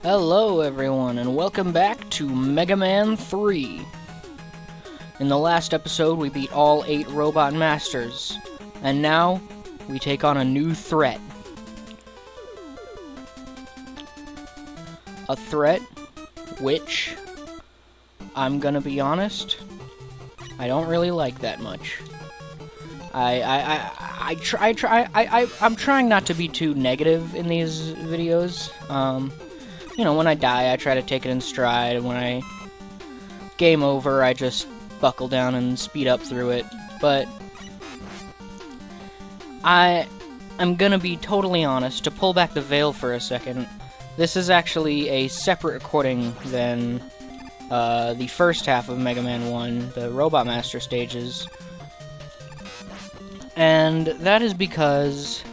Hello everyone, and welcome back to Mega Man 3. In the last episode, we beat all 8 Robot Masters, and now we take on a new threat. A threat which, I'm gonna be honest, I don't really like that much. I'm trying not to be too negative in these videos. You know, when I die, I try to take it in stride, and when I game over, I just buckle down and speed up through it. But I'm gonna be totally honest, to pull back the veil for a second. This is actually a separate recording than the first half of Mega Man 1, the Robot Master stages. And that is because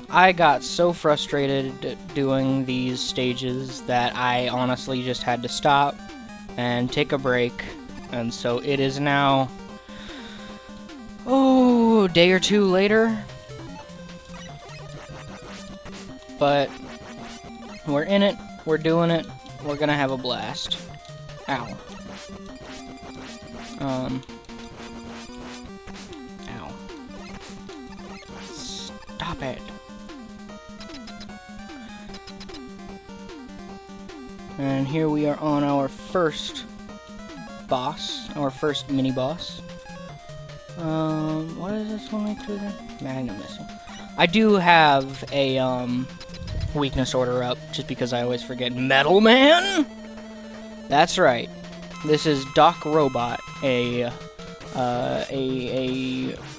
I got so frustrated doing these stages that I honestly just had to stop and take a break. And so it is now, a day or two later. But we're in it, we're doing it, we're gonna have a blast. Ow. Ow. Stop it. And here we are on our first boss, our first mini-boss. What is this one like through there? Magnum missile. I do have a, weakness order up, just because I always forget. Metal Man? That's right. This is D.O.C Robot, a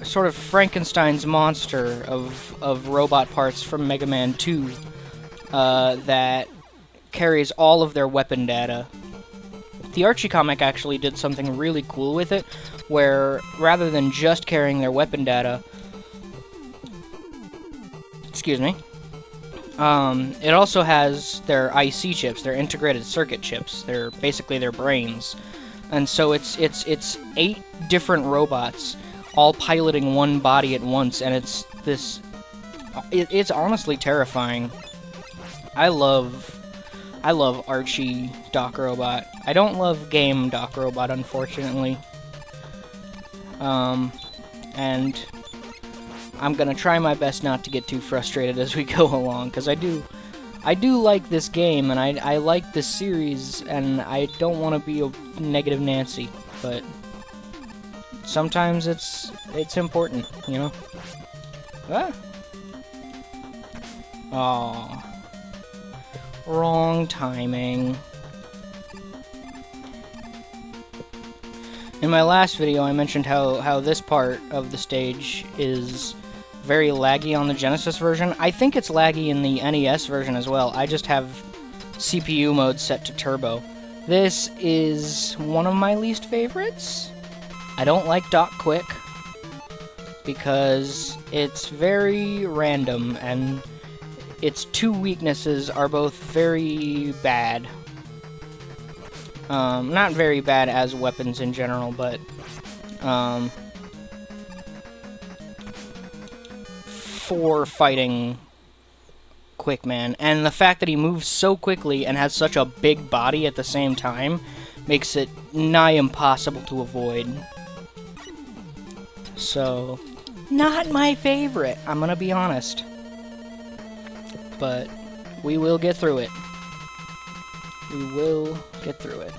sort of Frankenstein's monster of robot parts from Mega Man 2, that carries all of their weapon data. The Archie comic actually did something really cool with it, where rather than just carrying their weapon data, excuse me, it also has their IC chips, their integrated circuit chips. They're basically their brains. And so it's 8 different robots all piloting one body at once, and it's honestly terrifying. I love Archie D.O.C Robot. I don't love game D.O.C Robot, unfortunately. And I'm gonna try my best not to get too frustrated as we go along, because I do like this game, and I like this series, and I don't want to be a negative Nancy, but sometimes it's important, you know? Ah! Aww. Wrong timing. In my last video, I mentioned how this part of the stage is very laggy on the Genesis version. I think it's laggy in the NES version as well. I just have CPU mode set to turbo. This is one of my least favorites. I don't like D.O.C Quick because it's very random, and its 2 weaknesses are both very bad. Not very bad as weapons in general, but for fighting Quickman. And the fact that he moves so quickly and has such a big body at the same time makes it nigh impossible to avoid. So, not my favorite, I'm gonna be honest. But we will get through it. We will get through it.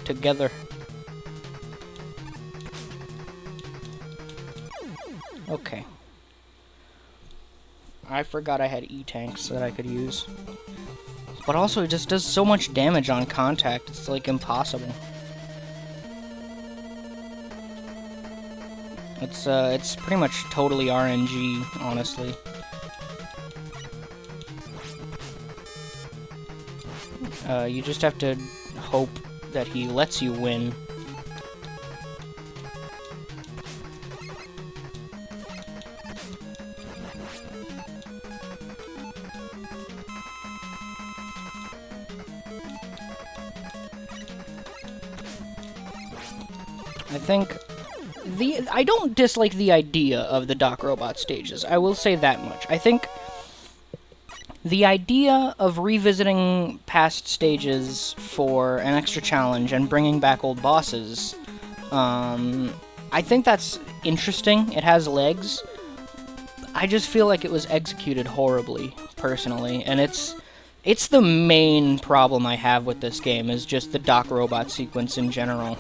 Together. Okay. I forgot I had E-tanks that I could use. But also, it just does so much damage on contact, it's like impossible. It's pretty much totally RNG, honestly. You just have to hope that he lets you win. I don't dislike the idea of the D.O.C Robot stages. I will say that much. I think The idea of revisiting past stages for an extra challenge and bringing back old bosses, I think that's interesting. It has legs. I just feel like it was executed horribly, personally, and it's the main problem I have with this game, is just the Doc Robot sequence in general.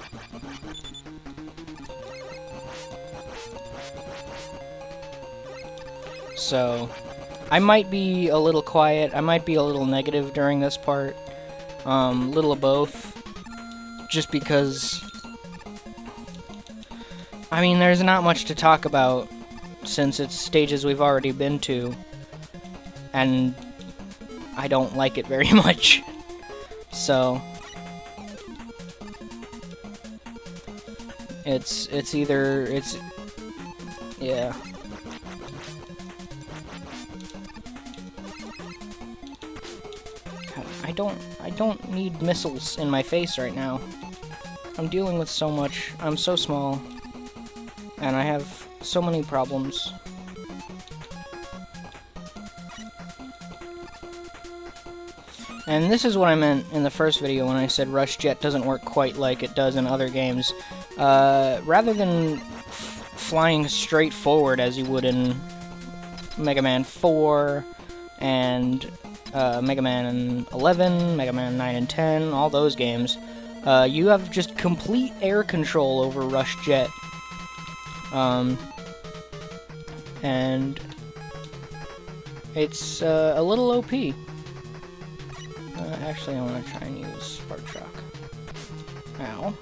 So, I might be a little quiet, I might be a little negative during this part, little of both, just because, I mean, there's not much to talk about, since it's stages we've already been to, and I don't like it very much. So it's yeah. I don't need missiles in my face right now. I'm dealing with so much. I'm so small, and I have so many problems. And this is what I meant in the first video when I said Rush Jet doesn't work quite like it does in other games. Rather than flying straight forward as you would in Mega Man 4 and Mega Man 11, Mega Man 9 and 10, all those games, you have just complete air control over Rush Jet. And it's a little OP. Actually, I want to try and use Spark Shock. Ow.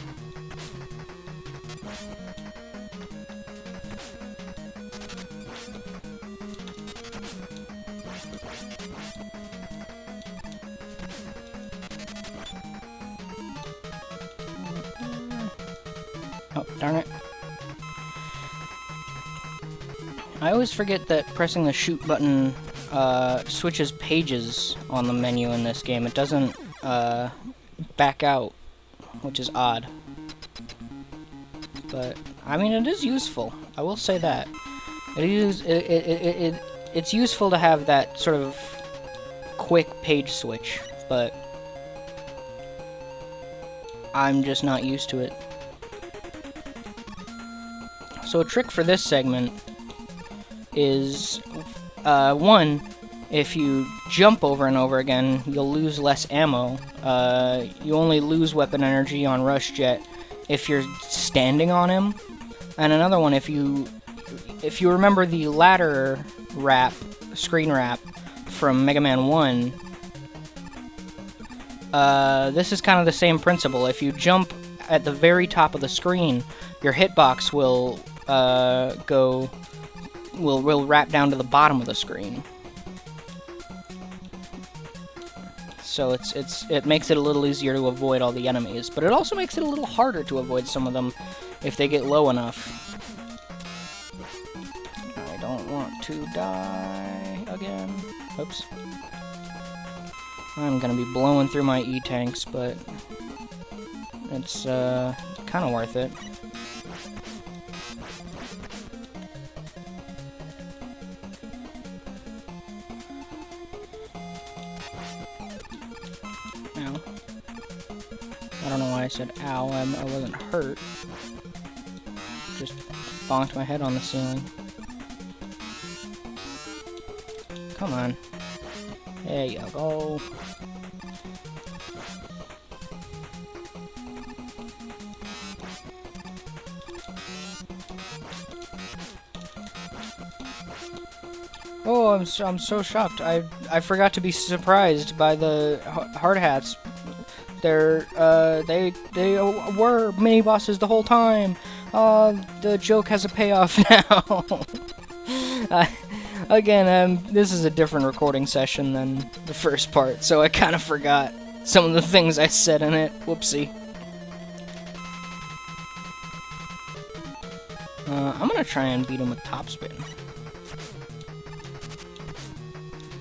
Oh, darn it. I always forget that pressing the shoot button switches pages on the menu in this game. It doesn't back out, which is odd. But I mean, it is useful. I will say that it's useful to have that sort of quick page switch, but I'm just not used to it. So a trick for this segment is, one, if you jump over and over again, you'll lose less ammo. You only lose weapon energy on Rush Jet if you're standing on him. And another one, if you remember the ladder screen wrap from Mega Man 1, this is kind of the same principle. If you jump at the very top of the screen, your hitbox will will wrap down to the bottom of the screen. So it makes it a little easier to avoid all the enemies, but it also makes it a little harder to avoid some of them if they get low enough. I don't want to die again. Oops. I'm gonna be blowing through my E-tanks, but it's kind of worth it. Ow. I don't know why I said ow. I wasn't hurt. Just bonked my head on the ceiling. Come on. There you go. Oh, I'm so shocked. I forgot to be surprised by the hard hats. They were mini bosses the whole time. The joke has a payoff now. Again, this is a different recording session than the first part, so I kind of forgot some of the things I said in it. Whoopsie. I'm gonna try and beat him with top spin.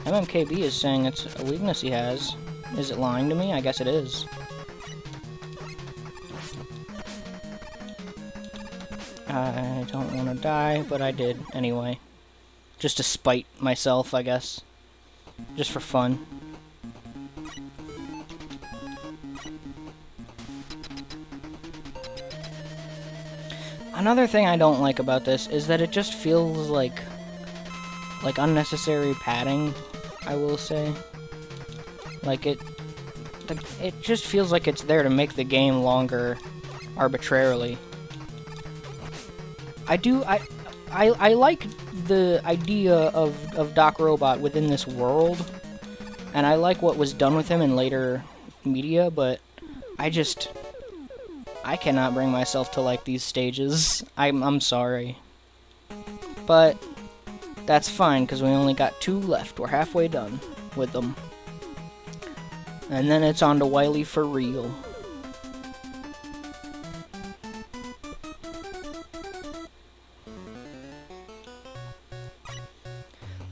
MMKB is saying it's a weakness he has. Is it lying to me? I guess it is. I don't want to die, but I did anyway. Just to spite myself, I guess. just for fun. Another thing I don't like about this is that it just feels like unnecessary padding, I will say. Like it just feels like it's there to make the game longer arbitrarily. I like the idea of Doc Robot within this world, and I like what was done with him in later media, but I cannot bring myself to like these stages. I'm sorry. But that's fine, because we only got 2 left. We're halfway done with them. And then it's on to Wily for real.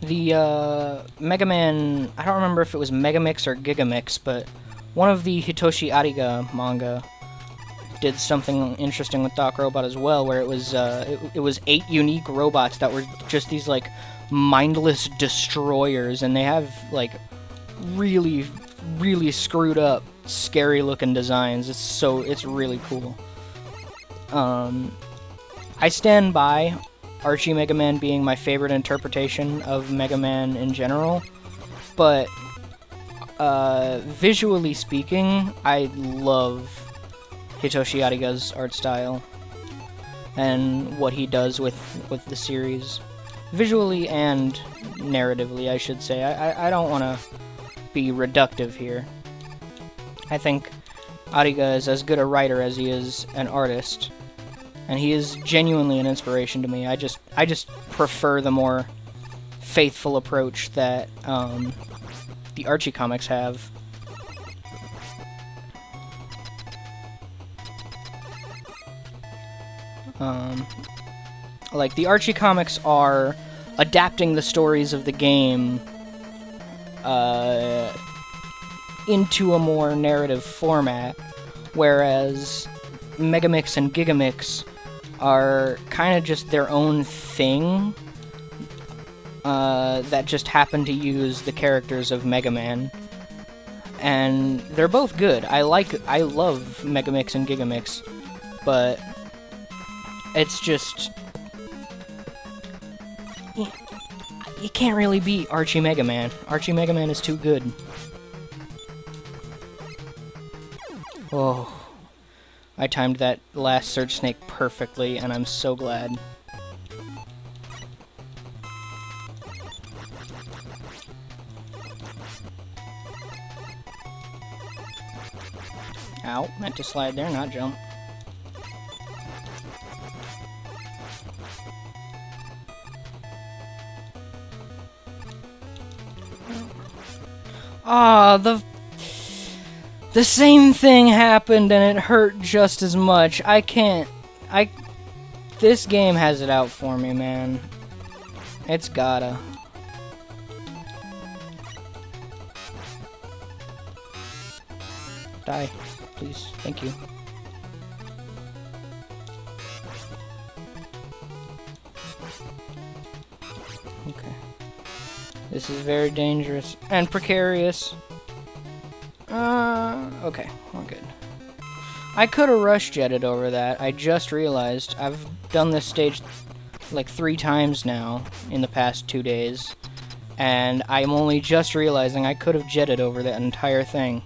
The Mega Man, I don't remember if it was Megamix or Gigamix, but one of the Hitoshi Ariga manga did something interesting with Doc Robot as well, where it was 8 unique robots that were just these like mindless destroyers, and they have like really screwed up, scary looking designs. It's really cool. I stand by Archie Mega Man being my favorite interpretation of Mega Man in general, but visually speaking, I love Hitoshi Ariga's art style and what he does with the series. Visually and narratively, I should say. I don't want to be reductive here. I think Ariga is as good a writer as he is an artist, and he is genuinely an inspiration to me. I just prefer the more faithful approach that the Archie comics have. Like, the Archie comics are adapting the stories of the game into a more narrative format, whereas Megamix and Gigamix are kind of just their own thing that just happen to use the characters of Mega Man. And they're both good. I love Megamix and Gigamix, but it's just, you can't really beat Archie Mega Man. Archie Mega Man is too good. Oh, I timed that last Surge Snake perfectly, and I'm so glad. Ow, meant to slide there, not jump. Ah, the same thing happened and it hurt just as much. This game has it out for me, man. It's gotta. Die, please. Thank you. Okay. This is very dangerous and precarious. Okay, we're good. I could have rush jetted over that. I just realized I've done this stage like 3 times now in the past 2 days, and I'm only just realizing I could have jetted over that entire thing.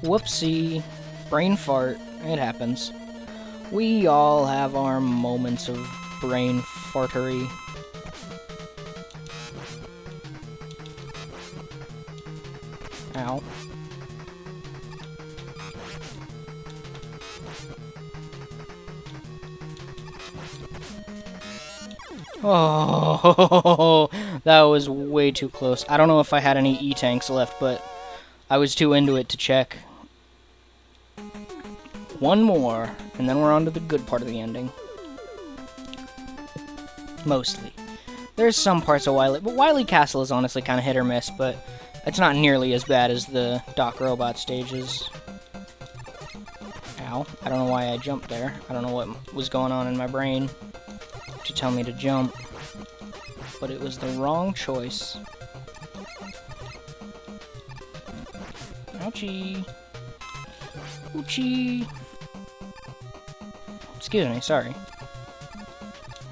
Whoopsie. Brain fart. It happens. We all have our moments of brain fartery. Ow. Oh, that was way too close. I don't know if I had any E-tanks left, but I was too into it to check. One more, and then we're on to the good part of the ending. Mostly. There's some parts of Wily, but Wily Castle is honestly kind of hit or miss, but it's not nearly as bad as the Doc Robot stages. Ow. I don't know why I jumped there. I don't know what was going on in my brain to tell me to jump. But it was the wrong choice. Ouchie. Ouchie. Excuse me, sorry.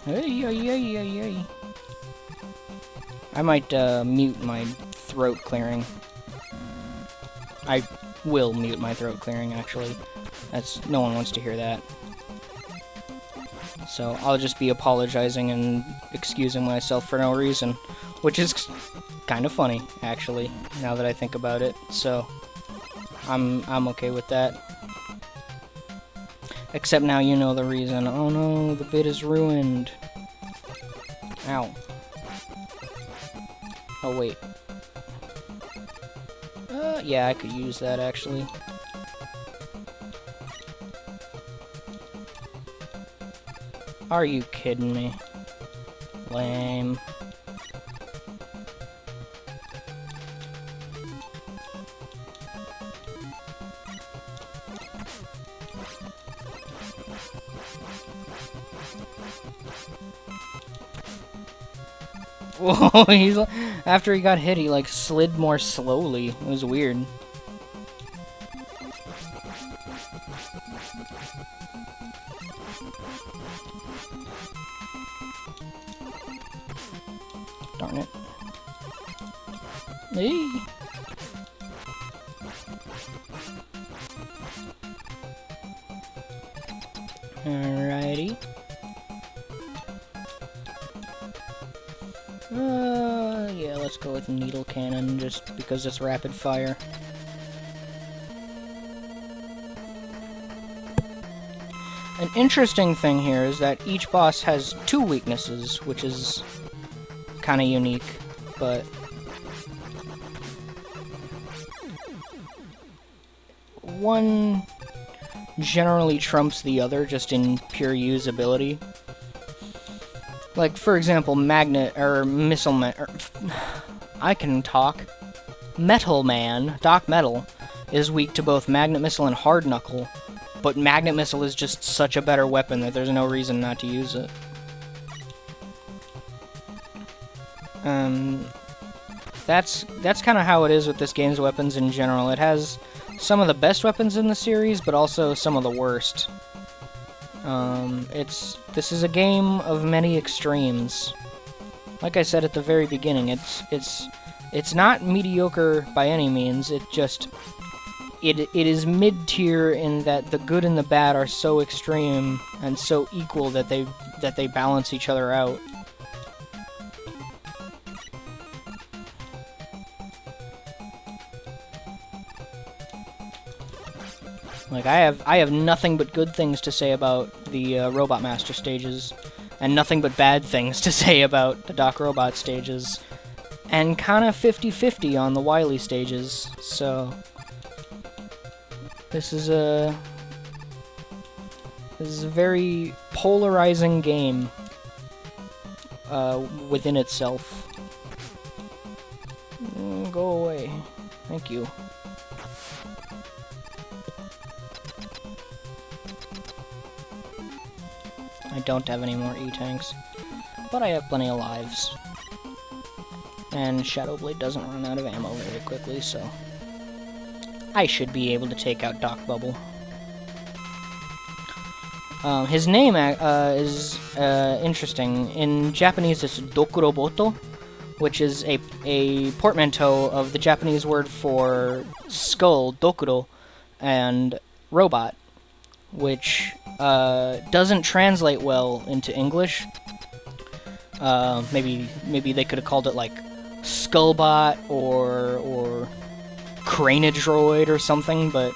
Hey. I might mute my throat clearing. I will mute my throat clearing, actually. No one wants to hear that. So I'll just be apologizing and excusing myself for no reason, which is kind of funny, actually, now that I think about it. So I'm okay with that. Except now you know the reason. Oh no, the bit is ruined. Ow. Oh wait. Yeah, I could use that actually. Are you kidding me? Lame. Whoa, after he got hit, he like slid more slowly. It was weird. Darn it. Hey. Alrighty. Yeah, let's go with needle cannon just because it's rapid fire. An interesting thing here is that each boss has 2 weaknesses, which is kind of unique, but one generally trumps the other just in pure usability. Like, for example, Magnet, or Missile Man, I can talk. Metal Man, Doc Metal, is weak to both Magnet Missile and Hard Knuckle, but Magnet Missile is just such a better weapon that there's no reason not to use it. That's kind of how it is with this game's weapons in general. It has some of the best weapons in the series, but also some of the worst. This is a game of many extremes. Like I said at the very beginning, it's not mediocre by any means. It is mid-tier in that the good and the bad are so extreme and so equal that they balance each other out. Like, I have nothing but good things to say about the Robot Master stages, and nothing but bad things to say about the Doc Robot stages, and kind of 50-50 on the Wily stages, so this is a very polarizing game within itself. Go away. Thank you. I don't have any more E-tanks, but I have plenty of lives. And Shadowblade doesn't run out of ammo very quickly, so I should be able to take out Doc Bubble. His name is interesting. In Japanese, it's Dokuroboto, which is a portmanteau of the Japanese word for skull, Dokuro, and robot, which doesn't translate well into English. Maybe they could have called it like Skullbot or Cranidroid or something, but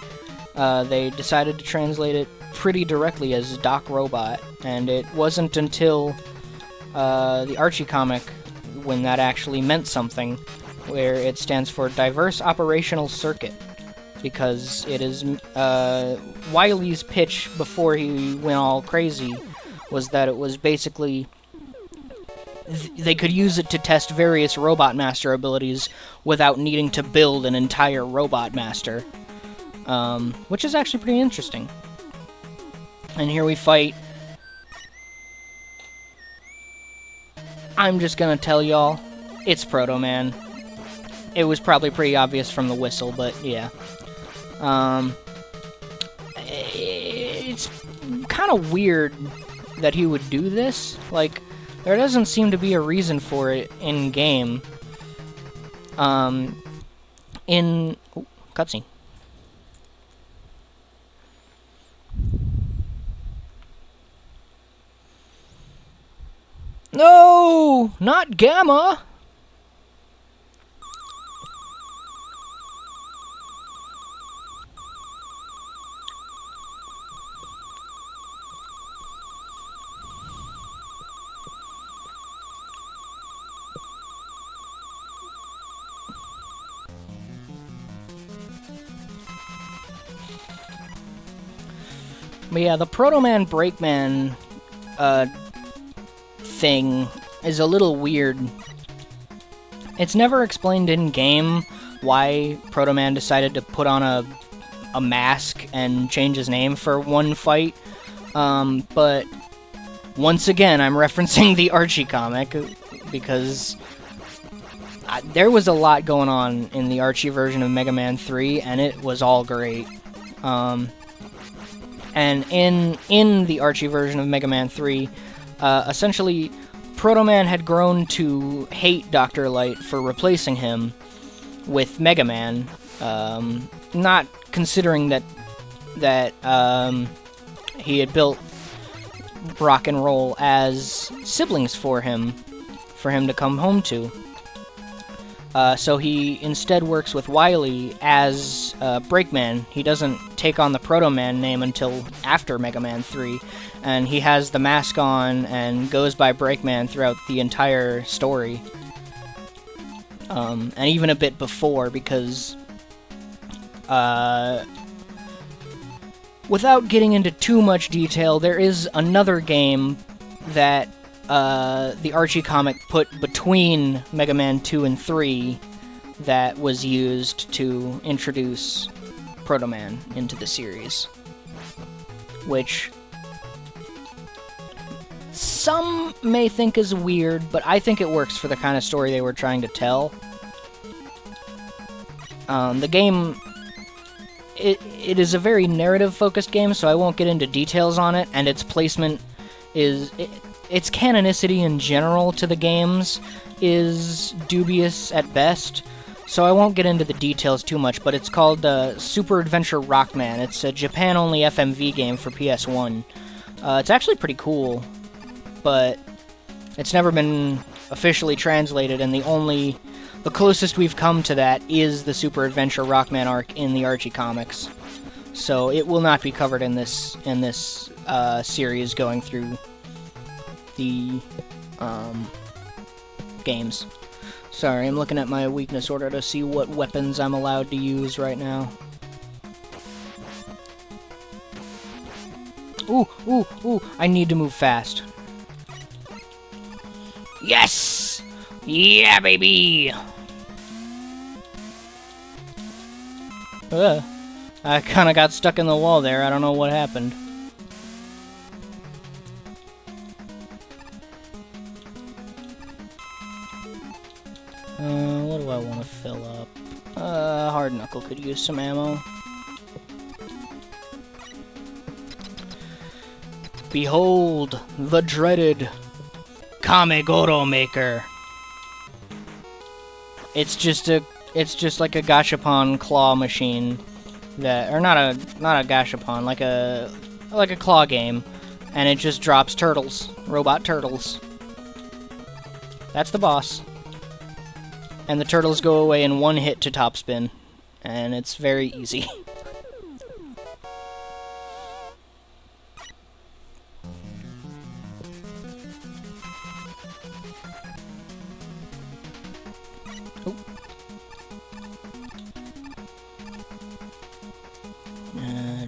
they decided to translate it pretty directly as Doc Robot, and it wasn't until the Archie comic when that actually meant something, where it stands for Diverse Operational Circuit, because it is Wily's pitch before he went all crazy was that it was basically they could use it to test various Robot Master abilities without needing to build an entire Robot Master, which is actually pretty interesting. And here we fight. I'm just gonna tell y'all, it's Proto Man. It was probably pretty obvious from the whistle, but yeah. It's kind of weird that he would do this. Like, there doesn't seem to be a reason for it in-game. Cutscene. No! Not Gamma! But yeah, the Proto Man Breakman thing is a little weird. It's never explained in-game why Proto Man decided to put on a mask and change his name for one fight. But once again, I'm referencing the Archie comic because there was a lot going on in the Archie version of Mega Man 3, and it was all great. And in the Archie version of Mega Man 3, essentially, Proto Man had grown to hate Dr. Light for replacing him with Mega Man, not considering that he had built Rock and Roll as siblings for him to come home to. So he instead works with Wily as Breakman. He doesn't take on the Proto Man name until after Mega Man 3, and he has the mask on and goes by Breakman throughout the entire story. And even a bit before, because without getting into too much detail, there is another game that the Archie comic put between Mega Man 2 and 3 that was used to introduce Proto Man into the series. Which some may think is weird, but I think it works for the kind of story they were trying to tell. The game, it is a very narrative-focused game, so I won't get into details on it, and its placement is... its canonicity in general to the games is dubious at best, so I won't get into the details too much, but it's called Super Adventure Rockman. It's a Japan-only FMV game for PS1. It's actually pretty cool, but it's never been officially translated, and the closest we've come to that is the Super Adventure Rockman arc in the Archie comics. So it will not be covered in this series going through the games. Sorry, I'm looking at my weakness order to see what weapons I'm allowed to use right now. Ooh, I need to move fast. Yes! Yeah, baby! I kinda got stuck in the wall there, I don't know what happened. What do I want to fill up? Hard Knuckle could use some ammo. Behold, the dreaded Kamegoro Maker. It's just like a gashapon claw machine that, or not a gashapon, like a claw game, and it just drops turtles, robot turtles. That's the boss. And the turtles go away in one hit to topspin, and it's very easy.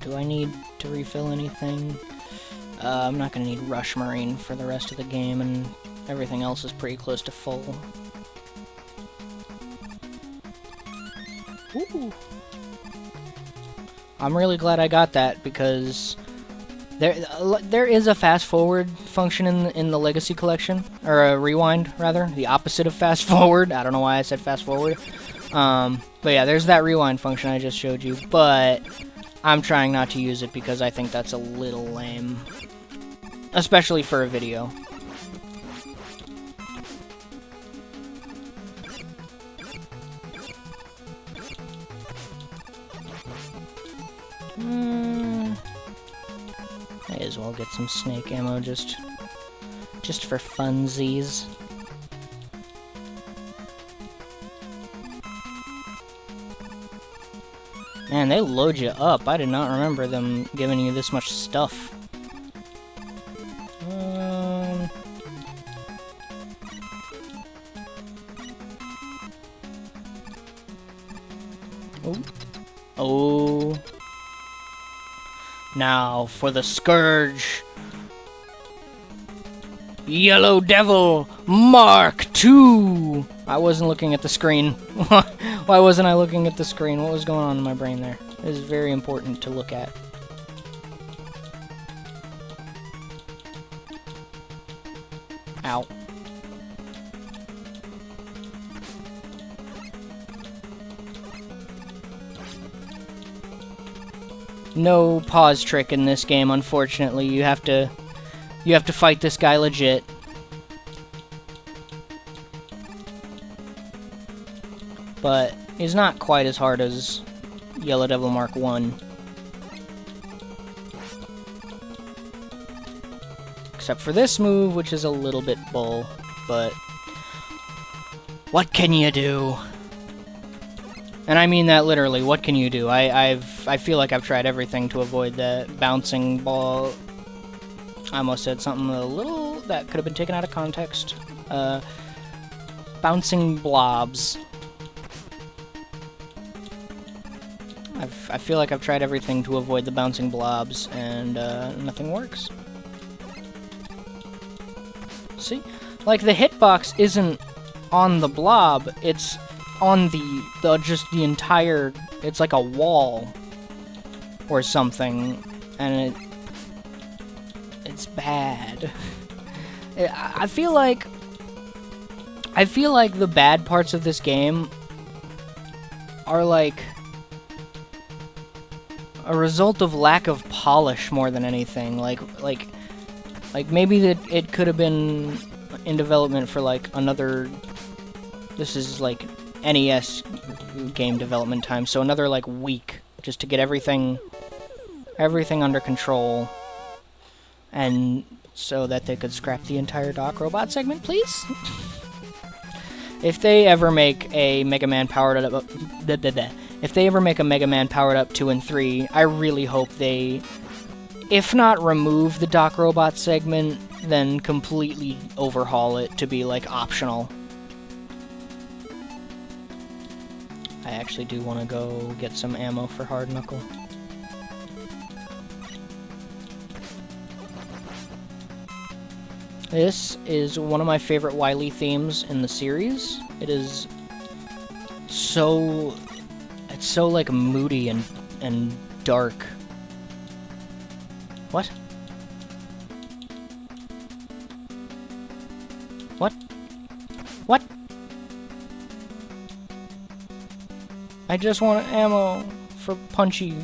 Do I need to refill anything? I'm not going to need Rush Marine for the rest of the game, and everything else is pretty close to full. Ooh. I'm really glad I got that, because there is a fast forward function in the Legacy Collection, or a rewind rather, the opposite of fast forward. I don't know why I said fast forward, But yeah, there's that rewind function I just showed you, but I'm trying not to use it because I think that's a little lame. Especially for a video. May as well get some snake ammo just for funsies. Man, they load you up. I did not remember them giving you this much stuff. Oh. Now for the Scourge. Yellow Devil Mark II. I wasn't looking at the screen. Why wasn't I looking at the screen? What was going on in my brain there? It is very important to look at. Ow. No pause trick in this game, unfortunately. You have to fight this guy legit. But he's not quite as hard as Yellow Devil Mark I. Except for this move, which is a little bit bull, but what can you do? And I mean that literally, what can you do? I feel like I've tried everything to avoid that bouncing ball. I almost said something a little that could have been taken out of context. Bouncing blobs. I feel like I've tried everything to avoid the bouncing blobs, and nothing works. See? Like, the hitbox isn't on the blob, it's on just the entire... It's like a wall or something, and it's bad. I feel like the bad parts of this game are like a result of lack of polish more than anything. Like maybe that it could have been in development for like another. This is like NES game development time, so another like week just to get everything under control, and so that they could scrap the entire Doc Robot segment, please. If they ever make a Mega Man powered up, if they ever make a Mega Man powered up 2 and 3, I really hope they, if not remove the Doc Robot segment, then completely overhaul it to be like optional. I actually do want to go get some ammo for Hard Knuckle. This is one of my favorite Wily themes in the series. It is so... It's so, like, moody and dark. What? What? What? I just want ammo for Punchy.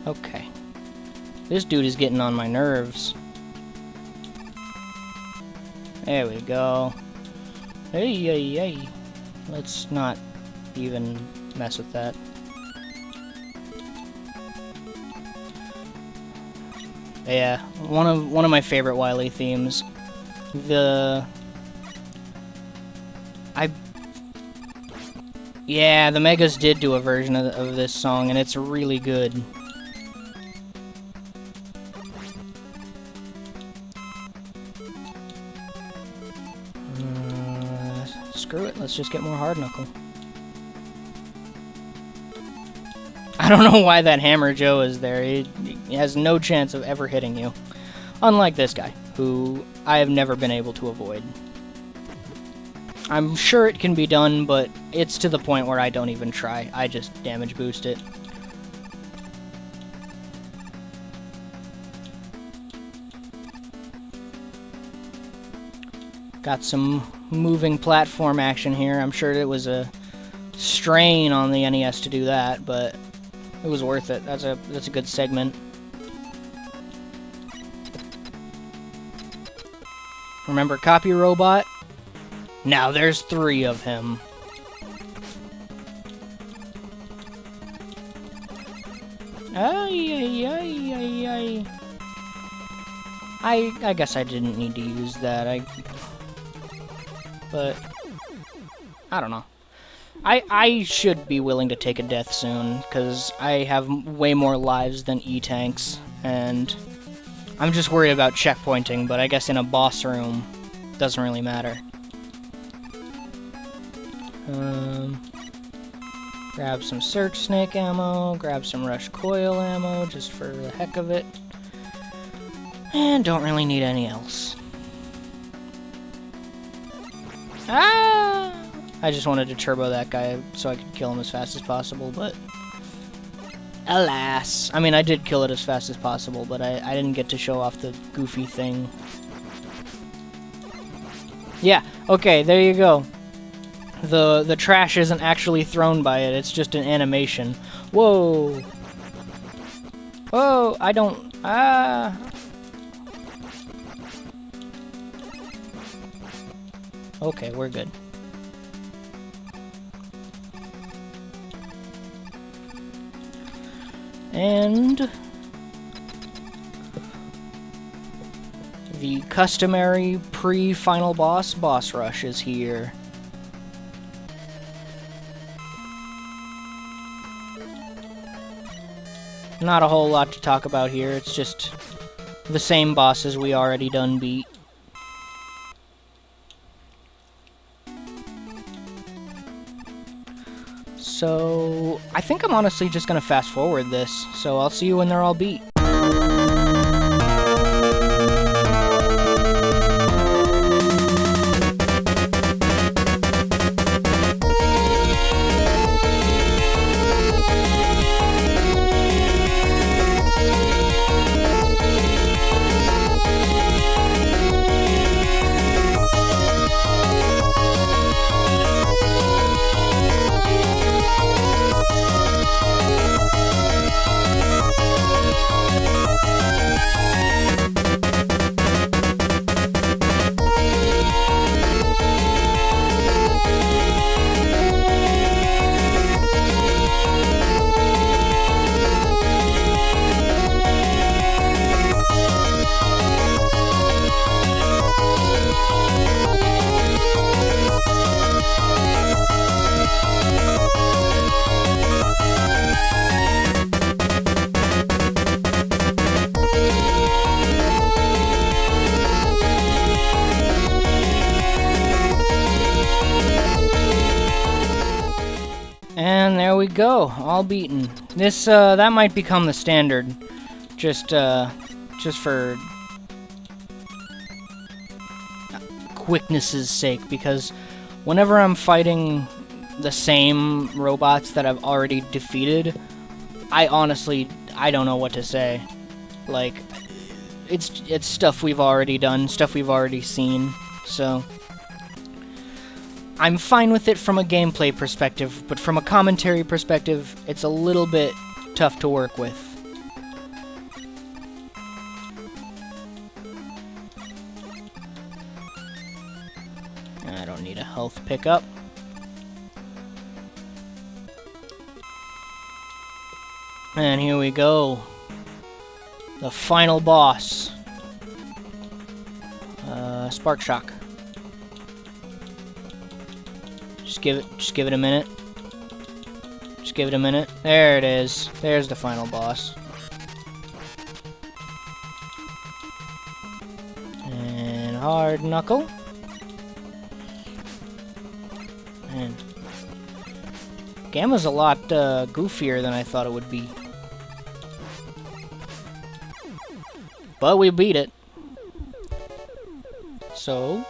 Okay. This dude is getting on my nerves. There we go. Hey, hey, hey. Let's not even mess with that. Yeah, one of my favorite Wily themes. Yeah, the Megas did do a version of this song, and it's really good. Screw it, let's just get more Hard Knuckle. I don't know why that Hammer Joe is there. He has no chance of ever hitting you. Unlike this guy, who I have never been able to avoid. I'm sure it can be done, but it's to the point where I don't even try. I just damage boost it. Got some moving platform action here. I'm sure it was a strain on the NES to do that, but it was worth it. That's a good segment. Remember Copy Robot? Now there's 3 of him. I guess I didn't need to use that. But I don't know. I should be willing to take a death soon, because I have way more lives than E-Tanks, and I'm just worried about checkpointing, but I guess in a boss room, doesn't really matter. Grab some Search Snake ammo, grab some Rush Coil ammo, just for the heck of it. And don't really need any else. Ah! I just wanted to turbo that guy so I could kill him as fast as possible, but alas. I mean, I did kill it as fast as possible, but I didn't get to show off the goofy thing. Yeah, okay, there you go. The trash isn't actually thrown by it, it's just an animation. Whoa! Whoa, I don't... Ah! Okay, we're good. And the customary pre-final boss rush is here. Not a whole lot to talk about here, it's just the same bosses we already done beat. So, I think I'm honestly just gonna fast forward this, so I'll see you when they're all beat. And there we go, all beaten. This, that might become the standard, just for quickness's sake, because whenever I'm fighting the same robots that I've already defeated, I don't know what to say. Like, it's stuff we've already done, stuff we've already seen, so I'm fine with it from a gameplay perspective, but from a commentary perspective, it's a little bit tough to work with. I don't need a health pickup. And here we go. The final boss. Spark Shock. Just give it a minute. Just give it a minute. There it is. There's the final boss. And hard knuckle. And Gamma's a lot goofier than I thought it would be. But we beat it. So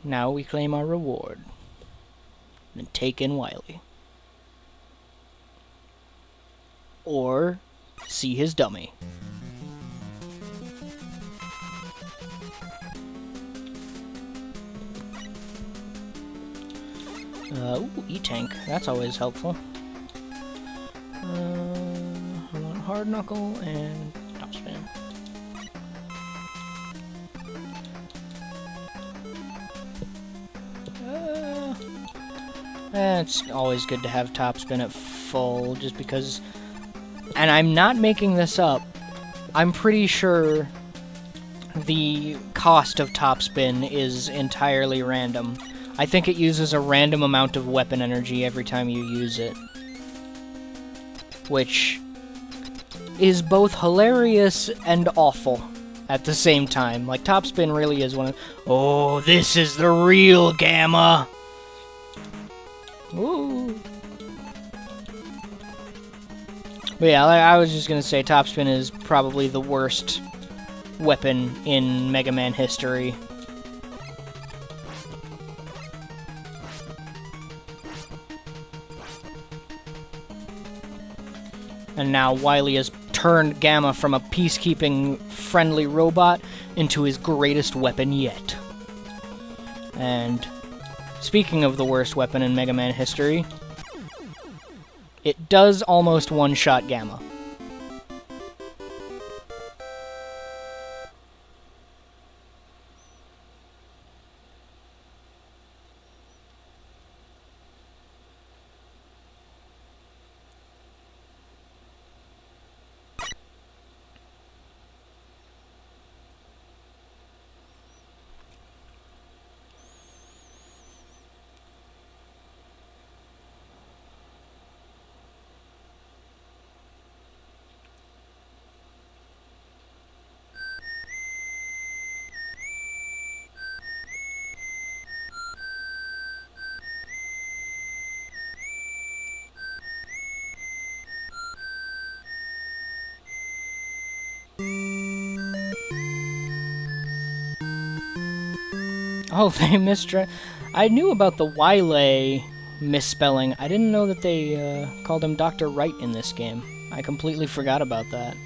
now we claim our reward and take in Wily. Or see his dummy. Ooh, E-Tank. That's always helpful. I want Hard Knuckle and Top Spin. It's always good to have Top Spin at full, just because... And I'm not making this up. I'm pretty sure the cost of Top Spin is entirely random. I think it uses a random amount of weapon energy every time you use it. Which is both hilarious and awful at the same time. Like, Top Spin really is one of... Oh, this is the real Gamma! Ooh. But yeah, I was just gonna say Top Spin is probably the worst weapon in Mega Man history. And now Wily has turned Gamma from a peacekeeping friendly robot into his greatest weapon yet. And speaking of the worst weapon in Mega Man history, it does almost one-shot Gamma. Oh, they mistra... I knew about the Wyle misspelling. I didn't know that they called him Dr. Wright in this game. I completely forgot about that.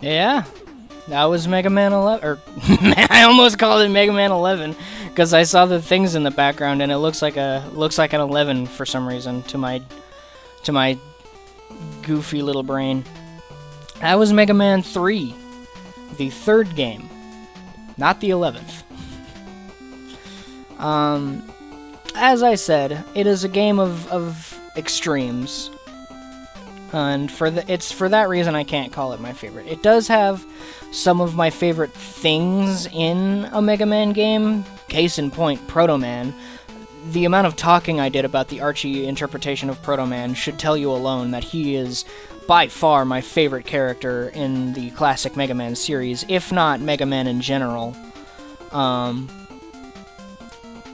Yeah, that was Mega Man 11, or I almost called it Mega Man 11 because I saw the things in the background and it looks like an 11 for some reason to my goofy little brain. That was Mega Man 3, the third game, not the 11th. As I said, it is a game of extremes. And it's for that reason I can't call it my favorite. It does have some of my favorite things in a Mega Man game. Case in point, Proto Man. The amount of talking I did about the Archie interpretation of Proto Man should tell you alone that he is by far my favorite character in the classic Mega Man series, if not Mega Man in general.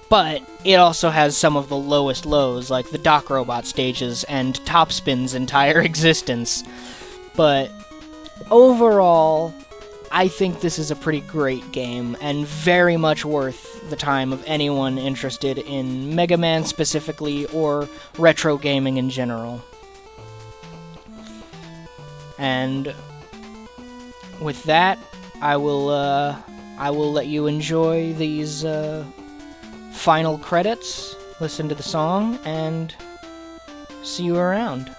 But it also has some of the lowest lows, like the Doc Robot stages and Top Spin's entire existence. But overall, I think this is a pretty great game, and very much worth the time of anyone interested in Mega Man specifically, or retro gaming in general. And with that, I will let you enjoy these final credits, listen to the song, and see you around.